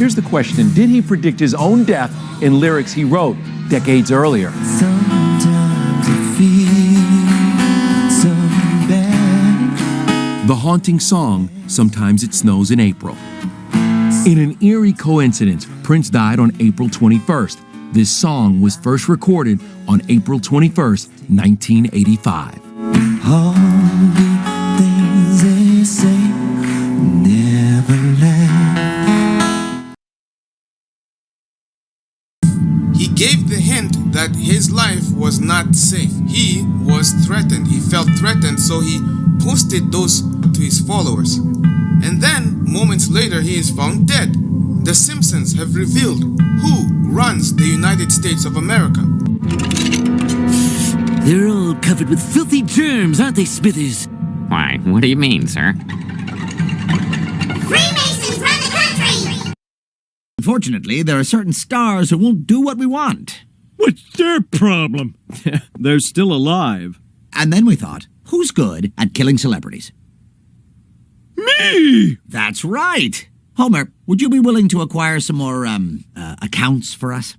Here's the question: did he predict his own death in lyrics he wrote decades earlier? Sometimes it feels so bad. The haunting song, Sometimes It Snows in April. In an eerie coincidence, Prince died on April 21st. This song was first recorded on April 21st, 1985. All the things they say never last. He gave the hint that his life was not safe. He was threatened. He felt threatened, so he posted those to his followers. And then, moments later, he is found dead. The Simpsons have revealed who runs the United States of America. They're all covered with filthy germs, aren't they, Smithers? Why, what do you mean, sir? Freemasons run the country! Unfortunately, there are certain stars who won't do what we want. What's their problem? They're still alive. And then we thought, who's good at killing celebrities? Me! That's right! Homer, would you be willing to acquire some more, accounts for us?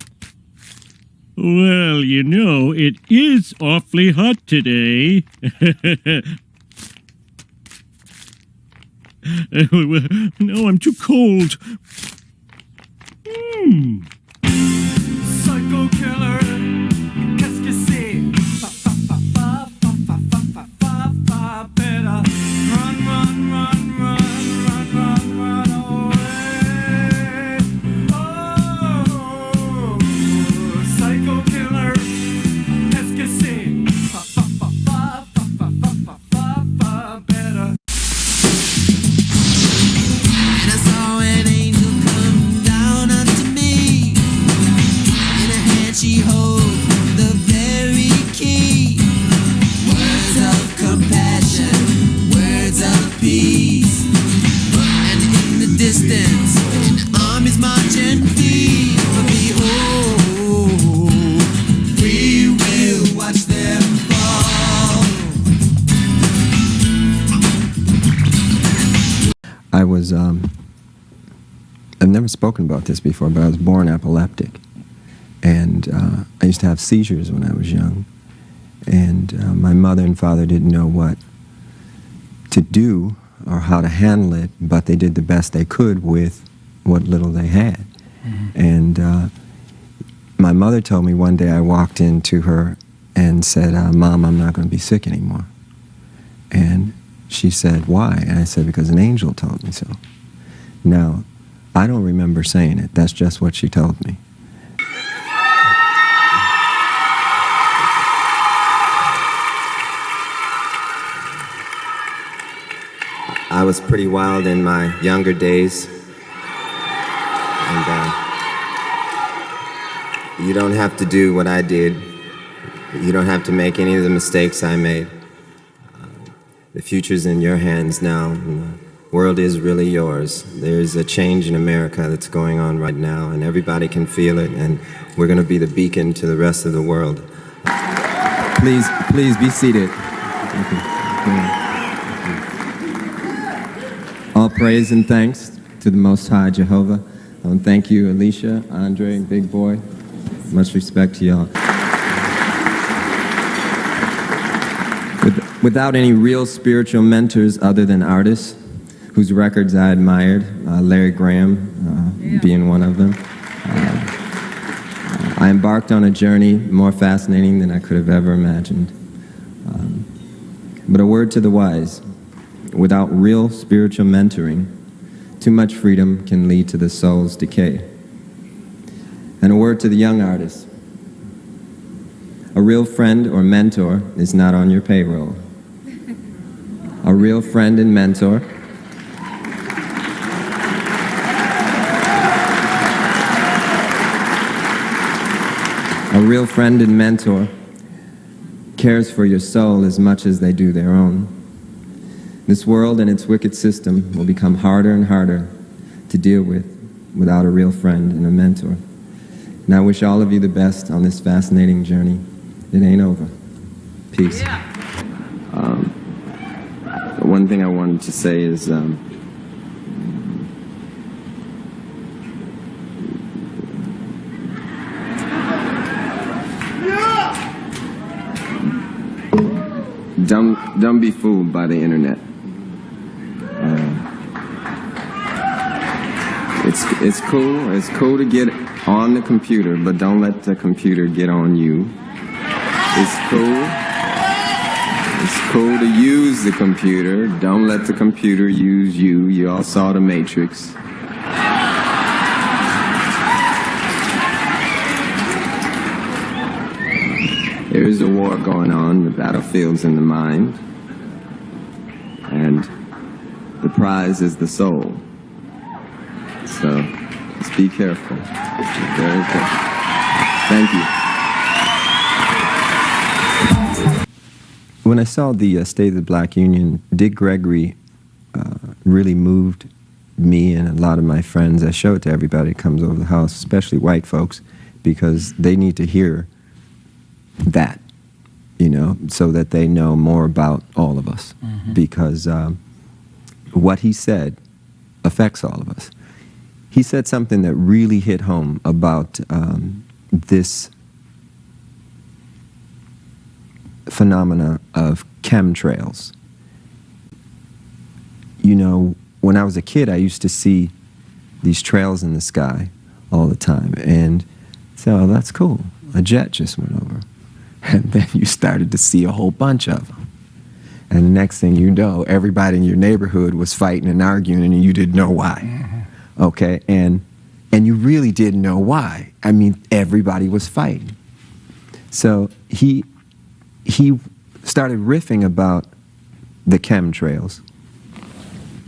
Well, you know, it is awfully hot today. No, I'm too cold. Psycho killer, qu'est-ce que c'est? Better run, run, run, run, run, run, run away. Oh, psycho killer, qu'est-ce que c'est? Better. And I saw an angel come down unto me. In her hand she holds the very key. Words of compassion, words of peace. And in the distance, an army's marching feet. But behold, we will watch them fall. I was, I've never spoken about this before, but I was born epileptic. And I used to have seizures when I was young. And my mother and father didn't know what to do or how to handle it, but they did the best they could with what little they had. And my mother told me one day, I walked into her and said, Mom, I'm not going to be sick anymore. And she said, why? And I said, because an angel told me so. Now, I don't remember saying it. That's just what she told me. I was pretty wild in my younger days. And you don't have to do what I did. You don't have to make any of the mistakes I made. The future's in your hands now, and the world is really yours. There's a change in America that's going on right now, and everybody can feel it, and we're going to be the beacon to the rest of the world. Please be seated. Thank you. All praise and thanks to the Most High Jehovah. Thank you, Alicia, Andre, Big Boy. Much respect to y'all. Without any real spiritual mentors other than artists whose records I admired, Larry Graham being one of them, I embarked on a journey more fascinating than I could have ever imagined. But a word to the wise, without real spiritual mentoring, too much freedom can lead to the soul's decay. And a word to the young artists, a real friend or mentor is not on your payroll. A real friend and mentor cares for your soul as much as they do their own. This world and its wicked system will become harder and harder to deal with without a real friend and a mentor. And I wish all of you the best on this fascinating journey. It ain't over. Peace. Yeah. One thing I wanted to say is Don't be fooled by the internet. It's cool. It's cool to get on the computer, but don't let the computer get on you. It's cool. It's cool to use the computer. Don't let the computer use you. You all saw The Matrix. There is a war going on. The battlefield's in the mind. And the prize is the soul. So, let's be careful. Very careful. Thank you. When I saw the State of the Black Union, Dick Gregory really moved me and a lot of my friends. I show it to everybody that comes over the house, especially white folks, because they need to hear that, you know, so that they know more about all of us. Because what he said affects all of us. He said something that really hit home about this phenomena of chemtrails. You know, when I was a kid, I used to see these trails in the sky all the time, and so, oh, that's cool. A jet just went over. And then you started to see a whole bunch of them. And the next thing you know, everybody in your neighborhood was fighting and arguing, and you didn't know why. Okay, and you really didn't know why. I mean, everybody was fighting. So he started riffing about the chemtrails,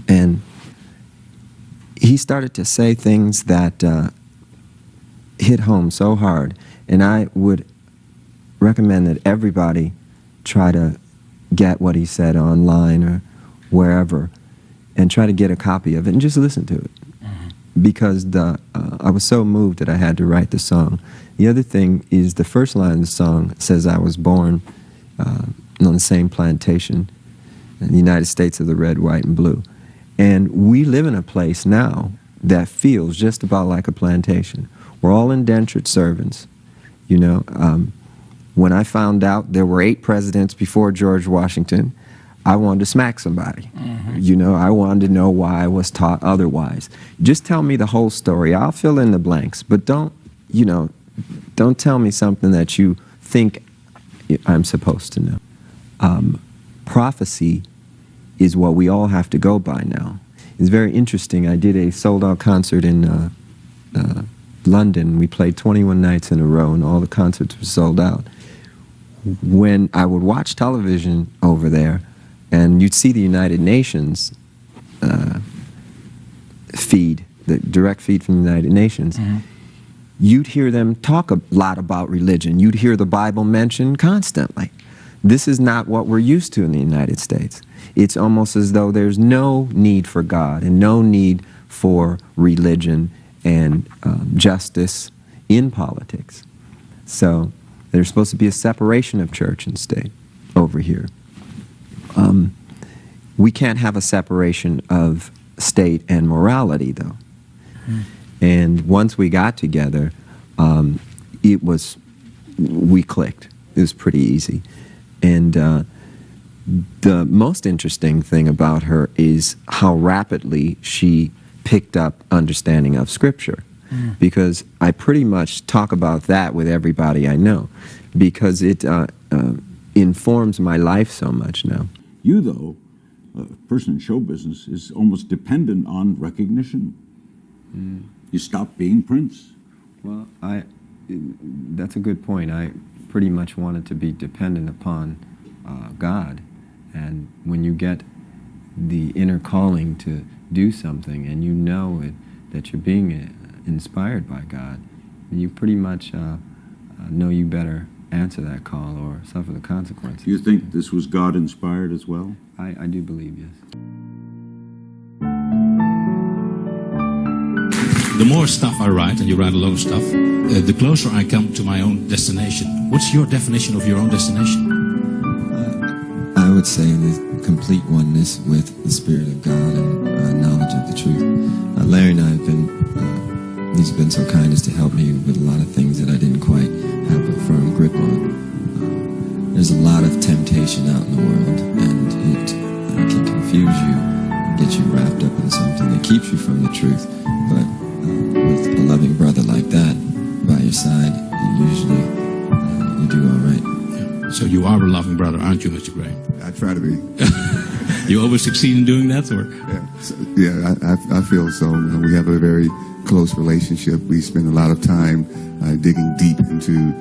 and he started to say things that hit home so hard. And I would recommend that everybody try to get what he said online or wherever, and try to get a copy of it and just listen to it. Because I was so moved that I had to write the song. The other thing is the first line of the song says, I was born on the same plantation in the United States of the red, white, and blue. And we live in a place now that feels just about like a plantation. We're all indentured servants. You know, when I found out there were 8 presidents before George Washington, I wanted to smack somebody. You know, I wanted to know why I was taught otherwise. Just tell me the whole story. I'll fill in the blanks, but don't tell me something that you think I'm supposed to know. Prophecy is what we all have to go by now. It's very interesting. I did a sold-out concert in London. We played 21 nights in a row, and all the concerts were sold out. When I would watch television over there, and you'd see the United Nations feed, the direct feed from the United Nations, you'd hear them talk a lot about religion. You'd hear the Bible mentioned constantly. This is not what we're used to in the United States. It's almost as though there's no need for God and no need for religion and justice in politics. So there's supposed to be a separation of church and state over here. We can't have a separation of state and morality, though. And once we got together, we clicked. It was pretty easy. And the most interesting thing about her is how rapidly she picked up understanding of Scripture. Because I pretty much talk about that with everybody I know, because it informs my life so much now. You, though, a person in show business, is almost dependent on recognition. You stop being Prince. Well, that's a good point. I pretty much wanted to be dependent upon God. And when you get the inner calling to do something and you know that you're being inspired by God, you pretty much know you better answer that call or suffer the consequences. Do you think this was God-inspired as well? I do believe, yes. The more stuff I write, and you write a lot of stuff, the closer I come to my own destination. What's your definition of your own destination? I would say the complete oneness with the Spirit of God and knowledge of the truth. Larry and I have been, he's been so kind as to help me with a lot of things that I didn't quite have a firm grip on. There's there's a lot of temptation out in the world, and it can confuse you, get you wrapped up in something that keeps you from the truth. But with a loving brother like that by your side, you do all right. Yeah. So you are a loving brother, aren't you, Mr. Gray? I try to be. You always succeed in doing that, or? I feel so. We have a very close relationship. We spend a lot of time digging deep into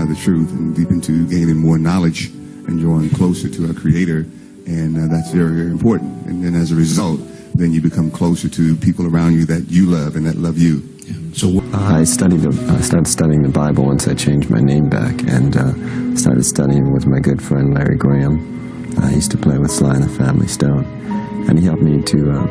the truth and deep into gaining more knowledge and drawing closer to our Creator, and that's very, very important. And then as a result, then you become closer to people around you that you love and that love you. Yeah. So I started studying the Bible once I changed my name back, and started studying with my good friend Larry Graham. I used to play with Sly and the Family Stone, and he helped me to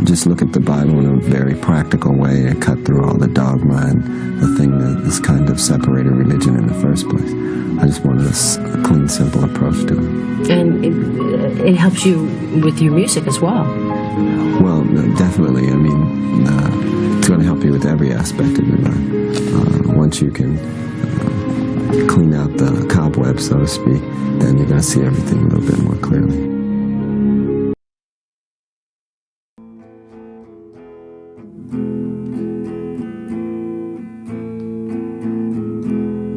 just look at the Bible in a very practical way and cut through all the dogma and the thing that has kind of separated religion in the first place. I just wanted a clean, simple approach to it. And it helps you with your music as well. Well, definitely. I mean, it's going to help you with every aspect of your life. Once you can clean out the cobwebs, so to speak, then you're going to see everything a little bit more clearly.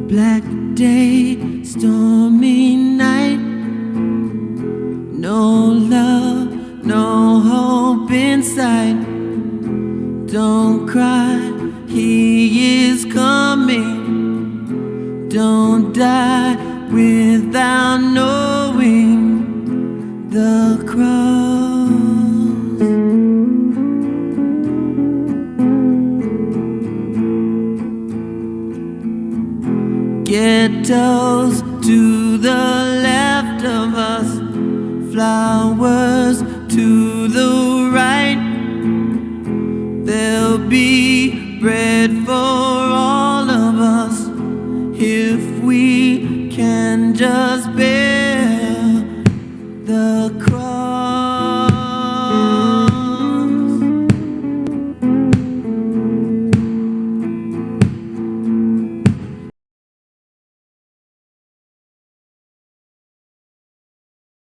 Black day, stormy night. No love, no hope inside. Don't cry, he is coming. Don't die without knowing the cross. Ghettos to the left of us, flowers to the right. There'll be bread for all of us if we can just